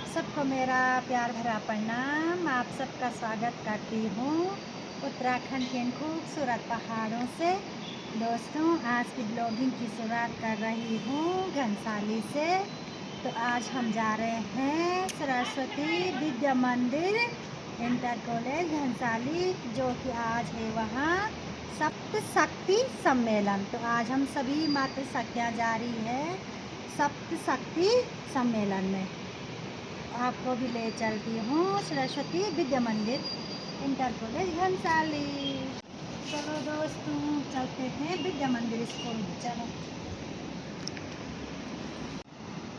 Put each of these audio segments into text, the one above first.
आप सबको मेरा प्यार भरा प्रणाम। आप सबका स्वागत करती हूँ उत्तराखंड के इन खूबसूरत पहाड़ों से। दोस्तों, आज की ब्लॉगिंग की शुरुआत कर रही हूँ घनसाली से। तो आज हम जा रहे हैं सरस्वती विद्या मंदिर इंटर कॉलेज घनसाली, जो कि आज है वहाँ सप्त शक्ति सम्मेलन। तो आज हम सभी मातृ शक्तियाँ जा रही है सप्त शक्ति सम्मेलन में। आपको भी ले चलती हूँ सरस्वती विद्या मंदिर इंटर कॉलेज घनसाली। चलो दोस्तों, चलते हैं विद्या मंदिर स्कूल। चलो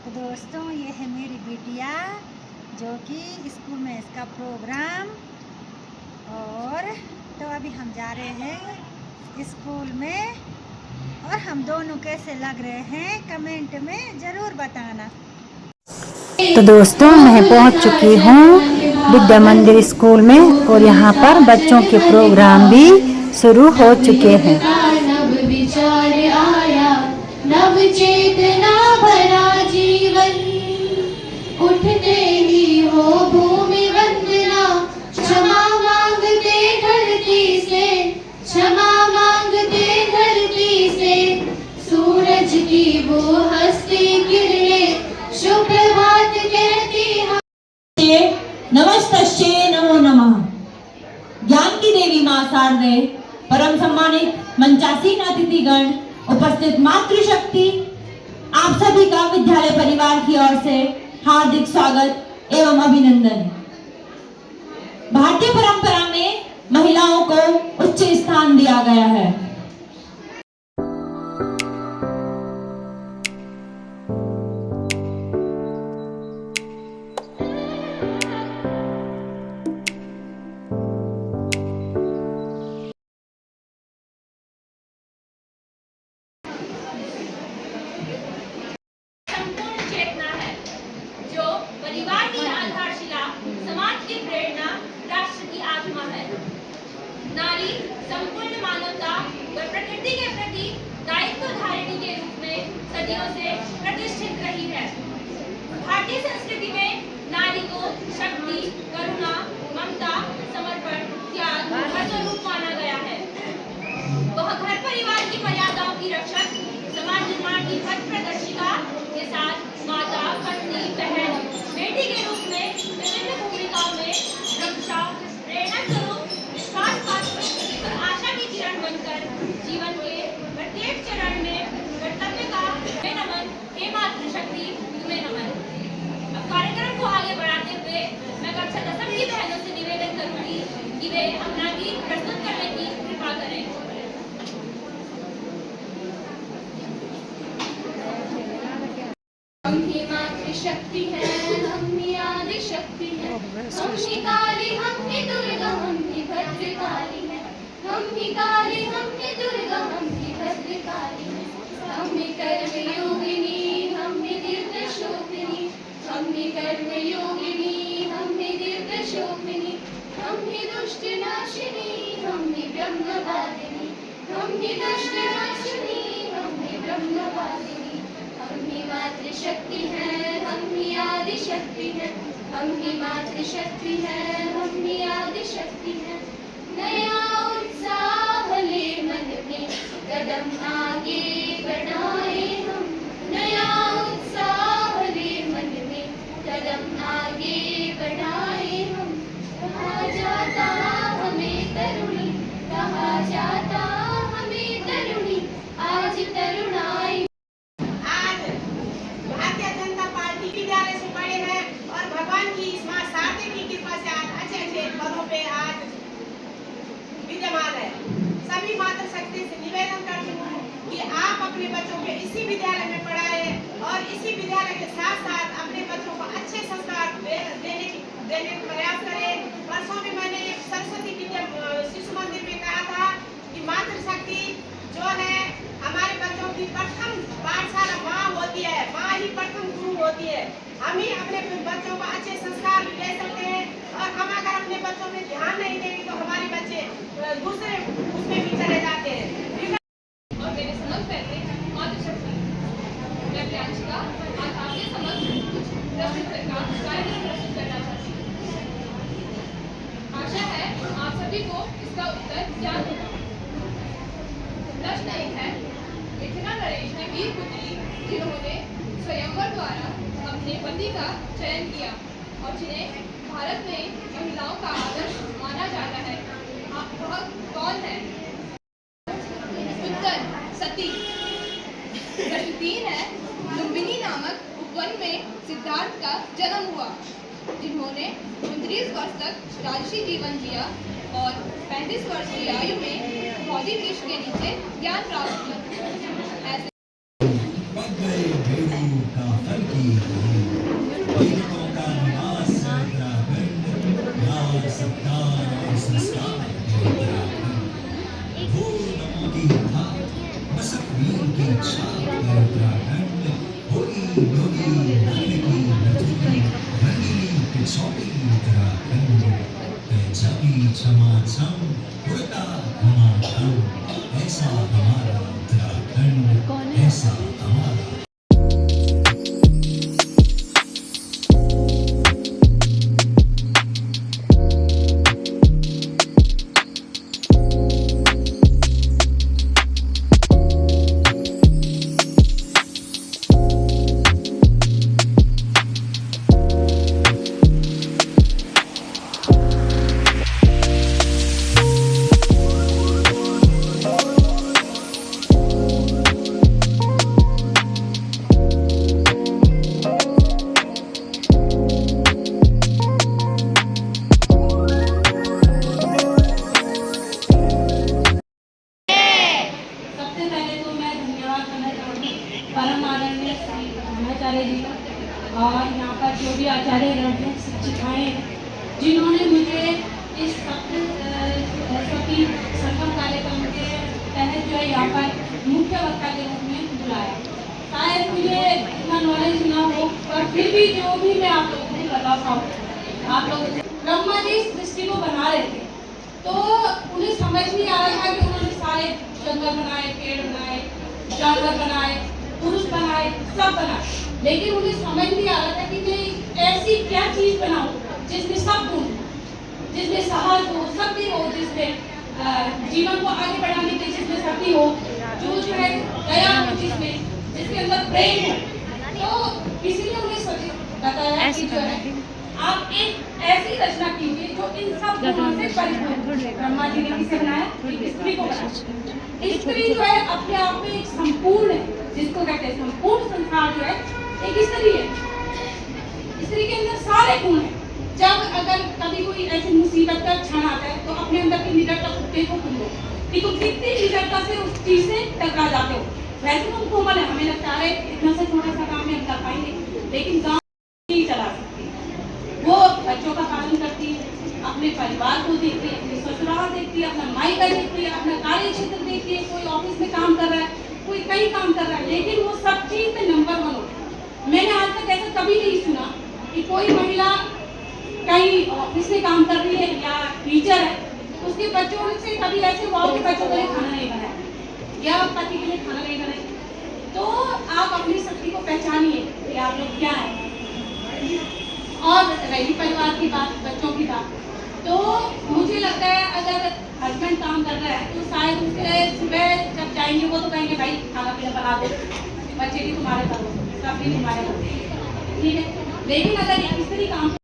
तो दोस्तों, ये है मेरी बिटिया जो कि स्कूल में इसका प्रोग्राम। और तो अभी हम जा रहे हैं स्कूल में, और हम दोनों कैसे लग रहे हैं कमेंट में ज़रूर बताना। तो दोस्तों, मैं पहुंच चुकी हूं विद्या मंदिर स्कूल में, और यहां पर बच्चों के प्रोग्राम भी शुरू हो चुके हैं। नव विचार आया, नव चेतना भरा जीवन, उठते ही हो भूमि वंदना, क्षमा मांगते धरती से, क्षमा मांगते धरती से, सूरज की वो हस्ती किरणें सुप्रभात कहती हैं। नमस्तश्चे नमो नमः। ज्ञान की देवी मां शारदे, परम सम्मानित मंचासीन अतिथिगण, उपस्थित मातृशक्ति, आप सभी का विद्यालय परिवार की ओर से हार्दिक स्वागत एवं अभिनंदन। भारतीय परंपरा में महिलाओं को उच्च स्थान दिया गया है। परिवार की आधारशिला, समाज की प्रेरणा, राष्ट्र की आत्मा है। नारी संपूर्ण मानवता व प्रकृति के प्रति दायित्व धारिणी के रूप में सदियों से प्रतिष्ठित रही है। भारतीय संस्कृति में नारी को शक्ति, करुणा, ममता, समर्पण, त्याग का स्वरूप माना गया है। वह घर परिवार की मर्यादाओं की रक्षक, समाज निर्माण की पथ प्रदर्शिका के साथ माता, पत्नी, बहन, बेटी के रूप में विभिन्न भूमिकाओं में रक्षा, प्रेरणा स्वरूप, विश्वास पात्र और आशा की किरण बनकर जीवन के प्रत्येक चरण में कर्तव्य का तुम्हें नमन, हे मातृशक्ति तुम्हें नमन। अब कार्यक्रम को आगे बढ़ाते हुए मैं कक्षा 10 की बहनों से निवेदन करूंगी कि वे अपना गीत प्रस्तुत करने की कृपा करें। हम ही मातृशक्ति है, हम ही आदि शक्ति है, हम ही काली, हम ही दुर्गा, हम ही भद्रकाली है, हम ही काली, हम ही दुर्गा, हम ही भद्रकाली है, हम ही कर्म योगिनी, हम ही दिव्य शोभिनी, हम ही कर्म योगिनी, हम ही दिव्य शोभिनी, हम ही दुष्ट नाशिनी, हम ही ब्रह्मवादिनी, हम ही दुष्ट नाशिनी, हम ही ब्रह्मवादिनी। हम ही मातृशक्ति है, हम ही आदि शक्ति है, हम ही मातृशक्ति है, हम ही आदि शक्ति है। नया उत्साह ले मन में, कदम आगे बढ़ाए हम, नया उत्साह ले मन में, कदम आगे बढ़ाए हम। कहा जाता हमें तरुणी, कहा जाता हमें तरुणी, आज तरुणाई। भगवान की इस मां शारदे की कृपा से आज अच्छे अच्छे पदों पे आज विद्यमान है। सभी मातृ शक्ति से निवेदन करती हूँ कि आप अपने बच्चों को इसी विद्यालय में पढ़ाएं और इसी विद्यालय के साथ साथ अपने बच्चों को अच्छे संस्कार देने का प्रयास करें। परसों में मैंने सरस्वती विद्या शिशु मंदिर में कहा था कि मातृ शक्ति जो है हमारे बच्चों की प्रथम पाठशाला माँ होती है, माँ ही प्रथम गुरु होती है। हम ही अपने बच्चों को अच्छे संस्कार भी दे सकते हैं, और हम अगर अपने बच्चों में ध्यान नहीं देंगे तो हमारे बच्चे दूसरे उसमें भी चले जाते हैं। और मेरे समक्ष बैठे मातृशक्ति, मैं प्रियांशिका आज आपके समक्ष कुछ प्रस्तुत करना कार्यक्रम प्रस्तुत करना चाहती हूँ। आशा है आप सभी को इसका उत्तर ज्ञात होगा। प्रश्न 1 है, मिथिला नरेश ने वीर पुत्री जिन्होंने स्वयंवर द्वारा अपने पति का चयन किया और जिन्हें भारत में महिलाओं का आदर्श माना जाता है, आप वह कौन है? उत्तर सती। प्रश्न 3 है, लुम्बिनी नामक उपवन में सिद्धार्थ का जन्म हुआ, जिन्होंने 29 वर्ष तक राजसी जीवन जिया और 35 वर्ष की आयु में भौतिक विष के नीचे ज्ञान प्राप्त किया। ऐसे ऐसा हमारा उत्तराखंड, ऐसा हमारा परम आदरणीय श्री आचार्य जी और यहाँ पर जो भी आचार्य रहते हैं, शिक्षिकाएँ, जिन्होंने मुझे इस सती संगम कार्यक्रम के तहत जो है यहाँ पर मुख्य वक्ता के रूप में बुलाया। शायद मुझे इतना नॉलेज ना हो, पर फिर भी जो भी मैं आप लोगों को बता पाऊँ। आप लोग ब्रह्मा जी इस सृष्टि को बना रहे थे, तो उन्हें समझ नहीं आ रहा था कि उन्होंने सारे जंगल बनाए, पेड़ बनाए, जानवर बनाए, पुरुष बनाए, सब बनाए, लेकिन उन्हें समझ नहीं आ रहा था कि मैं ऐसी क्या चीज बनाऊं जिसमें सब गुण, जिसमें साहस हो, शक्ति हो, जिसमें जीवन को आगे बढ़ाने की जिसमें शक्ति हो, जो है दया हो, जिसके अंदर प्रेम हो। तो इसीलिए उन्हें बताया कि जो है आप एक ऐसी रचना कीजिए जो इन सब गुणों से परिपूर्ण। ब्रह्मा जी ने किसे बनाया? एक स्त्री को बनाया। स्त्री जो है अपने आप में एक संपूर्ण है, जिसको कहते हैं संपूर्ण संसार जो है एक स्त्री है। स्त्री के अंदर सारे गुण हैं। जब अगर कभी कोई ऐसी मुसीबत का क्षण आता है तो अपने अंदर की निडरता कुत्ते को खुलो कि तुम कितनी निडरता से उस चीज से टकरा जाते हो। वैसे तुम कोमल है, हमें लगता है इतना सा छोटा सा काम हम कर पाएंगे, लेकिन गाँव नहीं चला सकती। वो बच्चों का पालन करती है, अपने परिवार को देखती है, अपनी ससुराल देखती है, अपना मायका देखती है, अपना कार्य क्षेत्र देखती है। कोई ऑफिस में काम कर रहा है, कोई कहीं काम कर रहा है, लेकिन वो सब चीज में नंबर 1 होता है। मैंने आज तक ऐसा कभी नहीं सुना कि कोई महिला कहीं ऑफिस में काम कर रही है या टीचर है, उसके बच्चों से कभी ऐसे हुआ कि बच्चों के लिए खाना नहीं बनाया या पति के लिए खाना नहीं बनाया। तो आप अपनी शक्ति को पहचानिए कि आप लोग क्या है। और रही परिवार की बात, बच्चों की बात, तो मुझे लगता है अगर हस्बैंड काम कर रहा है तो शायद उसे सुबह जब जाएंगे वो तो कहेंगे भाई खाना पीना बना दो, बच्चे भी तुम्हारे करो, सब भी तुम्हारे करो, ठीक है। लेकिन अगर एक स्त्री काम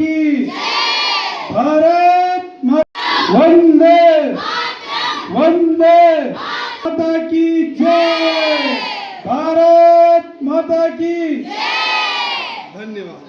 की भारत माता वंदे वंदे माता की जय भारत माता की धन्यवाद.